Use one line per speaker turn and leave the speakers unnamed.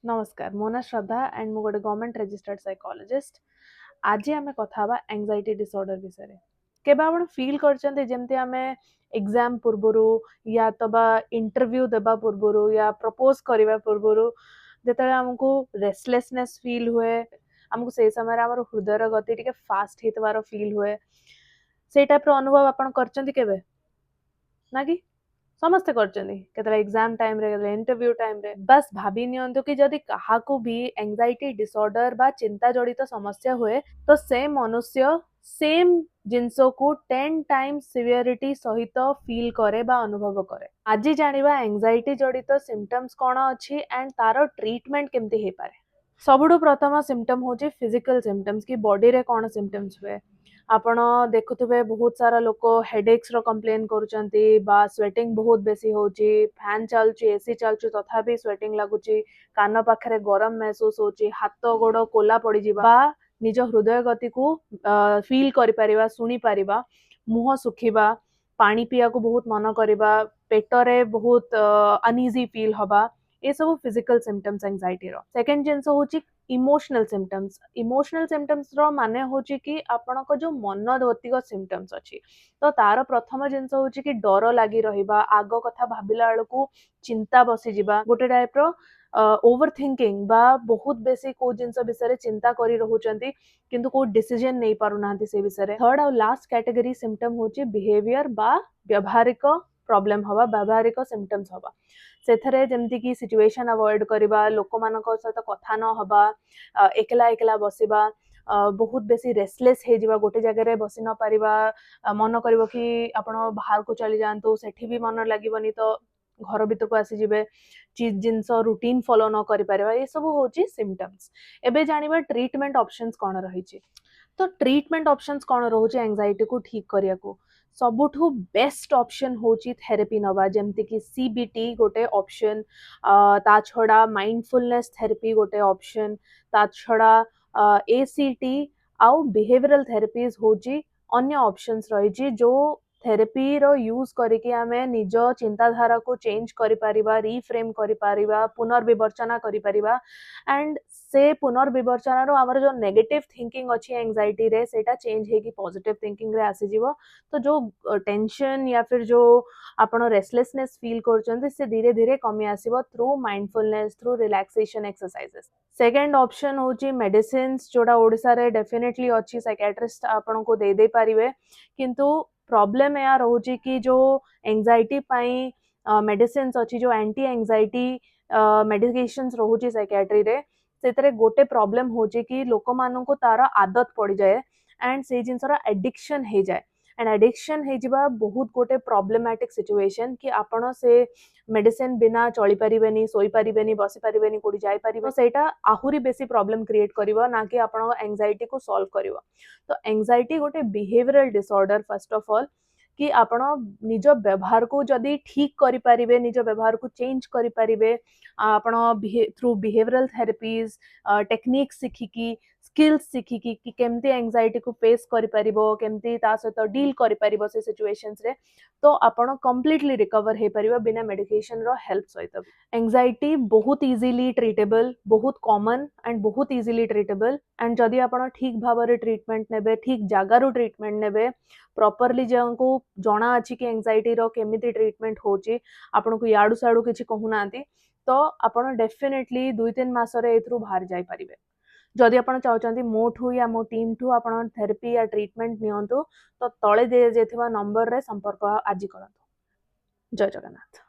नमस्कार मो ना श्रद्धा एंड मु गोटे गवर्नमेंट रजिस्टर्ड साइकोलॉजिस्ट। आज आम कथा एंजाइटी डिसऑर्डर विषय केबे आपण फील करचंते जेमते आमे एग्जाम पूर्वरु या तो बा इंटरव्यू देबा पूर्वरु या प्रपोज करबा पूर्वरु जेतले हमकु रेस्टलेसनेस फील हुए हमकु से समय हमर हृदयर गति टिके फास्ट हितवार फील हुए से टाइप रो अनुभव आपण करचंती केबे ना कि समस्ते करते एग्जाम टाइम रे इंटरव्यू टाइम रे बस भाभी नियंतु कि जदि काहाकू भी एंजाइटी डिसऑर्डर बा चिंता जड़ित समस्या हुए तो से मनुष्य सेम जिनसो को 10 टाइम्स सिवियरिटी सहित फील करे बा अनुभव करे। आज जानिबा एंजाइटी जड़ित सिम्पटम्स कौन अछि एंड तारो ट्रीटमेंट केमती हे पारे। सबुठु प्रथम सिम्पटम होची फिजिकल सिम्पटम्स की बॉडी रे कौन सिम्पटम्स हुए आपण देखुथिबे बहुत सारा लोक हेडेक्स रो कंप्लेन करूचंती बा स्वेटिंग बहुत बेसी होची फैन चलची एसी चलची तथापि स्वेटिंग लागुची कान पाखरे गरम महसूस होची हाथ गोड़ कोला पड़ी जिबा बा निज हृदय गति को फील करि परिबा सुनी परिबा मुह सुखिबा पानी पिया को बहुत मन करिबा पेटरे बहुत अनइजी फील हबा ये सब फिजिकल सिम्पटम्स एंजाइटी रो। सेकंड जिंस होची इमोशनल सिम्पटम्स रो माने होची कि आपनको जो मन गतिक सिम्पटम्स अछि तो तार प्रथम जिंस होची कि डर लागी रहिबा आगो कथा भाबिला बेलकू चिंता बसी जिबा गोटे टाइप रो ओवर थिंकिंग बा बहुत बेसी को जिंस विषय चिंता करी रहुचंती किंतु को डिसीजन नहीं पारु नांती से विषय। थर्ड और लास्ट कैटेगरी सिम्पटम होची बिहेवियर बा व्यवहारिक प्रॉब्लम हवा व्यवहारिक सिम्पटम्स हवा सेथरे जेमती कि सिचुएशन अवॉइड करबा लोक मानक सहित कथा न हबा एकला एकला बसिबा बहुत बेसी रेस्टलेस हे जिबा गोटे जगह रे बसी न परिबा मन करबो कि आपण बाहर को चली जांतु सेठी भी मन लागिबनी तो घर भीतर को आसी जिबे चीज जिंस रूटीन फॉलो न करि परिबा ये सब होची सिम्पटम्स। एबे जानिबा ट्रीटमेंट ऑप्शंस कोन रहिछि तो ट्रीटमेंट ऑप्शंस कोन रहउछि एंजाइटी को ठीक करिया को सबुठु बेस्ट ऑप्शन होची थेरेपी नवा जेमती कि सीबीटी गोटे ऑप्शन ता छड़ा माइंडफुलनेस थेरेपी गोटे ऑप्शन ता छड़ा एसीटी आउ बिहेवियरल थेरेपीज होची अन्य ऑप्शंस रहिछि जो थेरेपी रो यूज करके आमे निज चिंताधारा को चेंज करि परिबा रिफ्रेम करि परिबा पुनर्विवर्चना करि परिबा एंड से पुनर्विवर्चना रो हमर जो नेगेटिव थिंकिंग अछि एंजाइटी रे सेटा चेंज हेकी पॉजिटिव थिंकिंग रे आसी जीवो तो जो टेंशन या फिर जो आपण रेस्टलेसनेस फील करचंती से धीरे धीरे कमी आसीबो through mindfulness through relaxation exercises. Second option होची मेडिसिन्स जोड़ा ओडिसा रे डेफिनेटली अच्छी साइकियाट्रिस्ट आपण को दे पारिबे किंतु प्रॉब्लम या रहउची कि जो एंजाइटी पाई मेडिसिन्स अच्छी जो एंटी एंजाइटी मेडिकेशंस रहउची साइकियाट्री रे सेतरे गोटे प्रॉब्लम होची कि लोक मानन को तारा आदत पड़ जाए एंड से जिनसरा एडिक्शन हे जाए एंड एडिक्शन हे जिबा बहुत गोटे प्रॉब्लमैटिक सिचुएशन कि आपण से मेडिसिन बिना चली परिबेनी सोई परिबेनी बसी परिबेनी कोडी जाई परिबे तो सेटा आहुरी बेसी प्रॉब्लम क्रिएट करिवो ना कि आपण एंजाइटी को सॉल्व करिवो। तो एंजाइटी गोटे behavioural disorder first of all कि आपण निज व्यवहार को जदि ठीक करि परिबे निज व्यवहार को चेंज करि परिबे आपण थ्रू बिहेवियरल थेरेपीज टेक्निक सिखिकी स्किल्स सिखिकी कि केमती एंजाइटी को फेस करि परिबो केमती ता सहित डील करि परिबो से सिचुएशंस रे तो आपण कंप्लीटली रिकवर हे परिबो बिना मेडिकेशन रो हेल्प सहित। एंजाइटी बहुत इजीली ट्रीटेबल बहुत कॉमन एंड बहुत इजीली ट्रीटेबल एंड जदि आपण ठीक भाव रे ट्रीटमेंट नेबे ठीक जगह रो ट्रीटमेंट नेबे प्रॉपरली जंको जना अछि कि एंजाइटी रो केमिति ट्रीटमेंट होची आपण को याडू साडू किछि कहू नांती तो आपण डेफिनेटली 2-3 मास रे एथरू बाहर जाई परिबे। जदि आपण चाहउचंती मोठू या मो टीम ठू आपण थेरेपी या ट्रीटमेंट नियंतु तो तळे दे जेथिबा नंबर रे संपर्क आज करंतु। जय जगन्नाथ।